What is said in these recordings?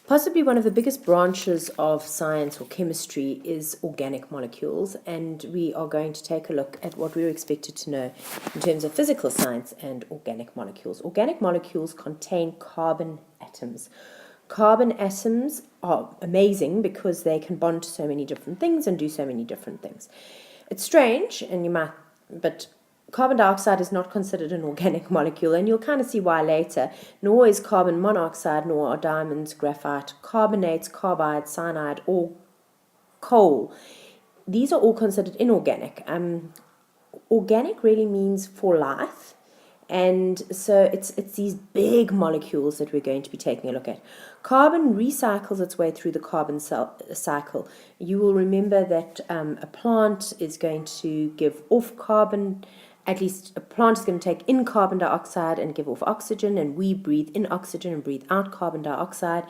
Possibly one of the biggest branches of science or chemistry is organic molecules, and we are going to take a look at what we're expected to know in terms of physical science and organic molecules. Organic molecules contain carbon atoms. Carbon atoms are amazing because they can bond to so many different things and do so many different things. It's strange, but carbon dioxide is not considered an organic molecule, and you'll kind of see why later. Nor is carbon monoxide, nor are diamonds, graphite, carbonates, carbide, cyanide, or coal. These are all considered inorganic. Organic really means for life, and so it's these big molecules that we're going to be taking a look at. Carbon recycles its way through the carbon cycle. You will remember that a plant is going to give off carbon. At least a plant is going to take in carbon dioxide and give off oxygen, and we breathe in oxygen and breathe out carbon dioxide.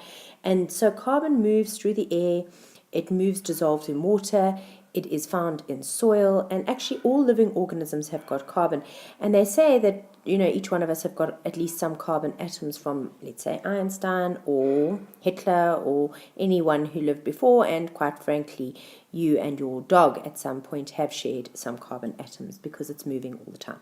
And so carbon moves through the air, it moves dissolved in water, it is found in soil, and actually all living organisms have got carbon. And they say that, each one of us have got at least some carbon atoms from, let's say, Einstein or Hitler or anyone who lived before, and quite frankly, you and your dog at some point have shared some carbon atoms because it's moving all the time.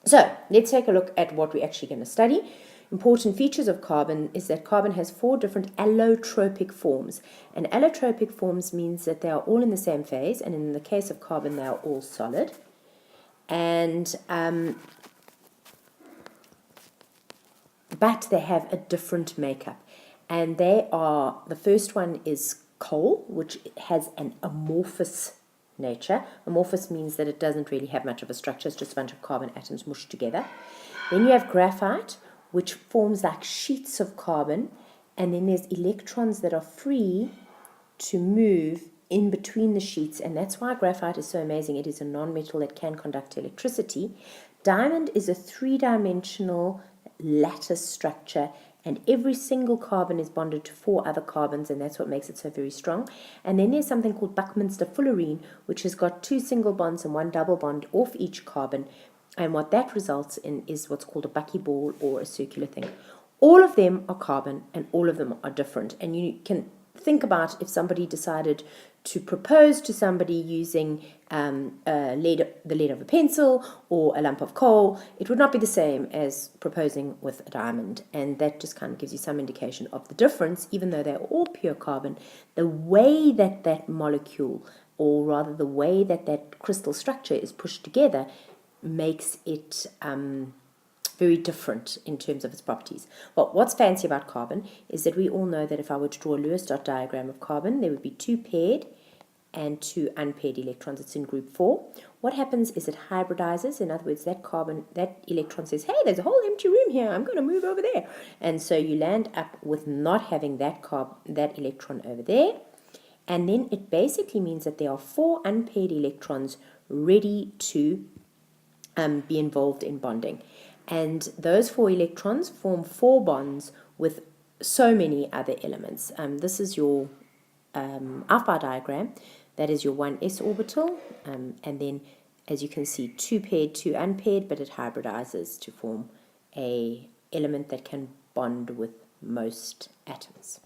So let's take a look at what we're actually going to study. Important features of carbon is that carbon has 4 different allotropic forms. And allotropic forms means that they are all in the same phase, and in the case of carbon, they are all solid. And but they have a different makeup. And the first one is coal, which has an amorphous nature. Amorphous means that it doesn't really have much of a structure, it's just a bunch of carbon atoms mushed together. Then you have graphite, which forms like sheets of carbon, and then there's electrons that are free to move in between the sheets, and that's why graphite is so amazing. It is a non-metal that can conduct electricity. Diamond is a 3-dimensional lattice structure, and every single carbon is bonded to 4 other carbons, and that's what makes it so very strong. And then there's something called Buckminsterfullerene, which has got 2 single bonds and 1 double bond off each carbon, and what that results in is what's called a buckyball or a circular thing. All of them are carbon, and all of them are different, and you can think about if somebody decided to propose to somebody using the lead of a pencil or a lump of coal, it would not be the same as proposing with a diamond. And that just kind of gives you some indication of the difference. Even though they're all pure carbon, the way that molecule, or rather the way that crystal structure is pushed together, makes it very different in terms of its properties. Well, what's fancy about carbon is that we all know that if I were to draw a Lewis dot diagram of carbon, there would be 2 paired and 2 unpaired electrons. It's in group 4. What happens is it hybridizes. In other words, that electron says, hey, there's a whole empty room here, I'm going to move over there. And so you land up with not having that electron over there. And then it basically means that there are 4 unpaired electrons ready to be involved in bonding. And those 4 electrons form 4 bonds with so many other elements. This is your alpha diagram. That is your 1s orbital. And then, as you can see, 2 paired, 2 unpaired, but it hybridizes to form an element that can bond with most atoms.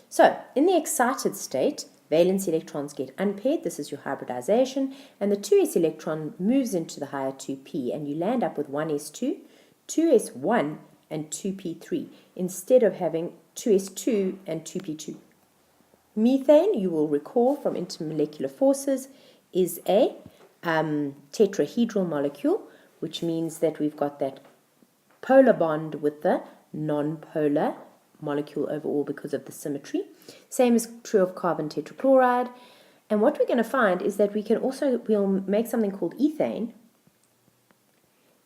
So, in the excited state, valence electrons get unpaired. This is your hybridization, and the 2s electron moves into the higher 2p, and you land up with 1s2, 2s1, and 2p3, instead of having 2s2 and 2p2. Methane, you will recall from Intermolecular Forces, is a tetrahedral molecule, which means that we've got that polar bond with the non-polar molecule overall because of the symmetry. Same is true of carbon tetrachloride. And what we're going to find is that we'll make something called ethane.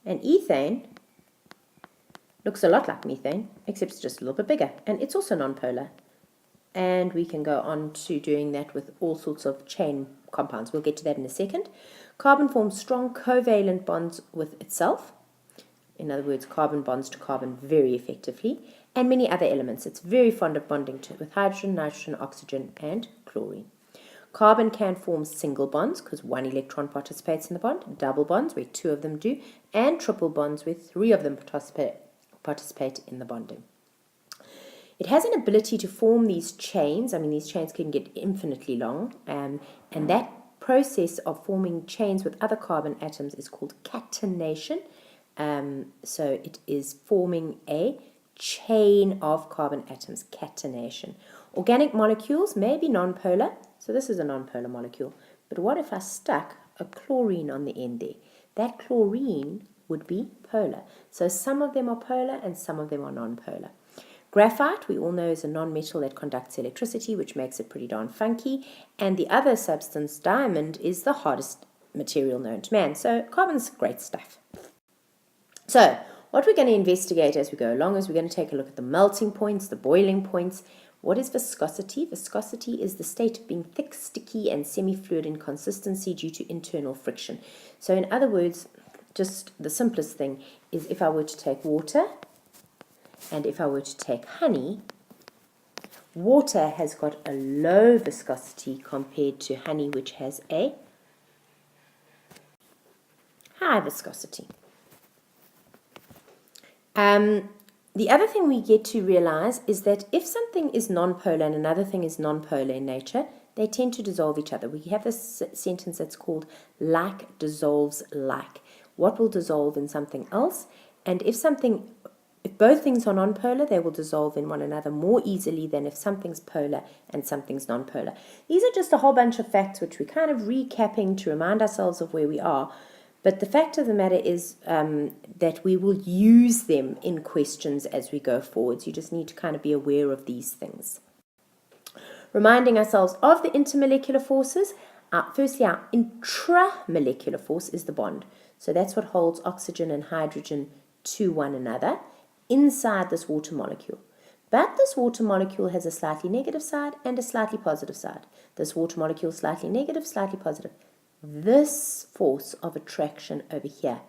And ethane looks a lot like methane, except it's just a little bit bigger. And it's also non-polar. And we can go on to doing that with all sorts of chain compounds. We'll get to that in a second. Carbon forms strong covalent bonds with itself. In other words, carbon bonds to carbon very effectively. And many other elements. It's very fond of bonding with hydrogen, nitrogen, oxygen, and chlorine. Carbon can form single bonds because 1 electron participates in the bond, double bonds where 2 of them do, and triple bonds where 3 of them participate in the bonding. It has an ability to form these chains. I mean, these chains can get infinitely long, and that process of forming chains with other carbon atoms is called catenation. So it is forming a chain of carbon atoms, catenation. Organic molecules may be nonpolar, so this is a nonpolar molecule. But what if I stuck a chlorine on the end there? That chlorine would be polar. So some of them are polar and some of them are nonpolar. Graphite, we all know, is a nonmetal that conducts electricity, which makes it pretty darn funky. And the other substance, diamond, is the hardest material known to man. So carbon's great stuff. So what we're going to investigate as we go along is we're going to take a look at the melting points, the boiling points. What is viscosity? Viscosity is the state of being thick, sticky, and semi-fluid in consistency due to internal friction. So in other words, just the simplest thing is if I were to take water and if I were to take honey, water has got a low viscosity compared to honey, which has a high viscosity. The other thing we get to realize is that if something is nonpolar and another thing is nonpolar in nature, they tend to dissolve each other. We have this sentence that's called like dissolves like. What will dissolve in something else? And if both things are nonpolar, they will dissolve in one another more easily than if something's polar and something's nonpolar. These are just a whole bunch of facts which we're kind of recapping to remind ourselves of where we are. But the fact of the matter is that we will use them in questions as we go forwards. You just need to kind of be aware of these things. Reminding ourselves of the intermolecular forces. Firstly, our intramolecular force is the bond. So that's what holds oxygen and hydrogen to one another inside this water molecule. But this water molecule has a slightly negative side and a slightly positive side. This water molecule slightly negative, slightly positive. This force of attraction over here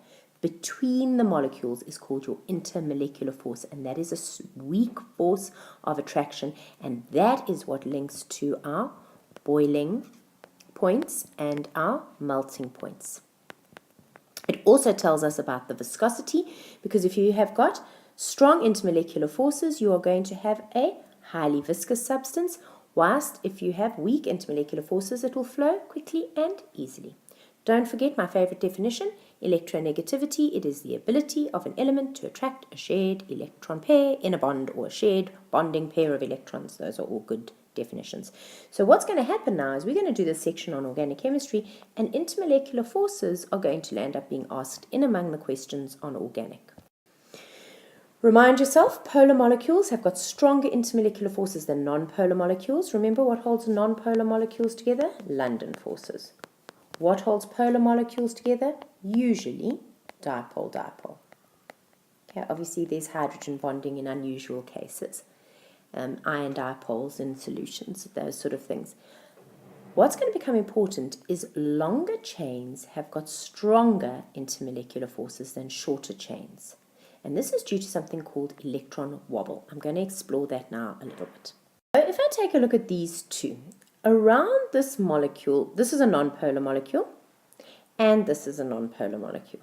between the molecules is called your intermolecular force, and that is a weak force of attraction, and that is what links to our boiling points and our melting points. It also tells us about the viscosity, because if you have got strong intermolecular forces, you are going to have a highly viscous substance, whilst if you have weak intermolecular forces, it will flow quickly and easily. Don't forget my favorite definition, electronegativity. It is the ability of an element to attract a shared electron pair in a bond or a shared bonding pair of electrons. Those are all good definitions. So what's going to happen now is we're going to do this section on organic chemistry, and intermolecular forces are going to end up being asked in among the questions on organic. Remind yourself, polar molecules have got stronger intermolecular forces than non-polar molecules. Remember what holds non-polar molecules together? London forces. What holds polar molecules together? Usually dipole-dipole. Okay, obviously there's hydrogen bonding in unusual cases. Ion dipoles in solutions, those sort of things. What's going to become important is longer chains have got stronger intermolecular forces than shorter chains. And this is due to something called electron wobble. I'm going to explore that now a little bit. So if I take a look at these two, around this molecule, this is a nonpolar molecule, and this is a nonpolar molecule.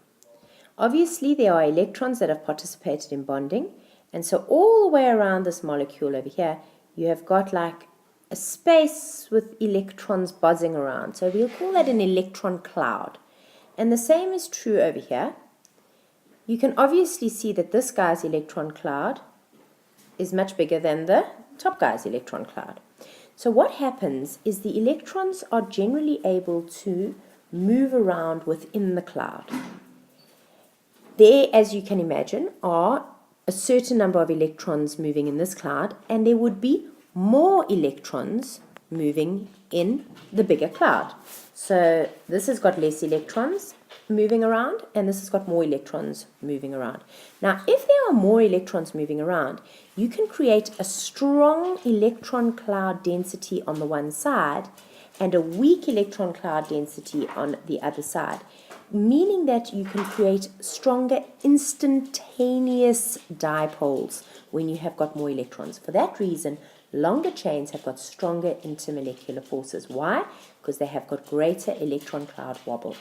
Obviously, there are electrons that have participated in bonding, and so all the way around this molecule over here, you have got like a space with electrons buzzing around. So we'll call that an electron cloud. And the same is true over here. You can obviously see that this guy's electron cloud is much bigger than the top guy's electron cloud. So what happens is the electrons are generally able to move around within the cloud. There, as you can imagine, are a certain number of electrons moving in this cloud, and there would be more electrons moving in the bigger cloud. So this has got less electrons moving around, and this has got more electrons moving around. Now, if there are more electrons moving around, you can create a strong electron cloud density on the one side and a weak electron cloud density on the other side, meaning that you can create stronger instantaneous dipoles when you have got more electrons. For that reason, longer chains have got stronger intermolecular forces. Why? Because they have got greater electron cloud wobble.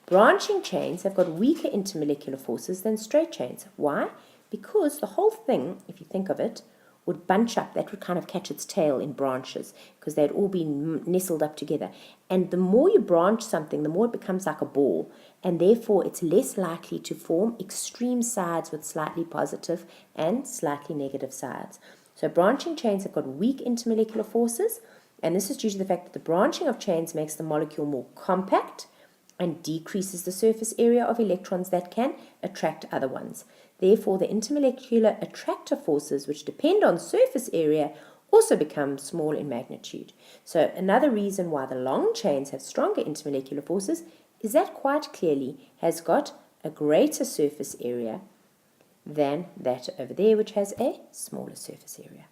Branching chains have got weaker intermolecular forces than straight chains. Why? Because the whole thing, if you think of it, would bunch up. That would kind of catch its tail in branches because they'd all be nestled up together. And the more you branch something, the more it becomes like a ball, and therefore it's less likely to form extreme sides with slightly positive and slightly negative sides. So branching chains have got weak intermolecular forces, and this is due to the fact that the branching of chains makes the molecule more compact and decreases the surface area of electrons that can attract other ones. Therefore, the intermolecular attractor forces, which depend on surface area, also become small in magnitude. So another reason why the long chains have stronger intermolecular forces is that quite clearly has got a greater surface area than that over there, which has a smaller surface area.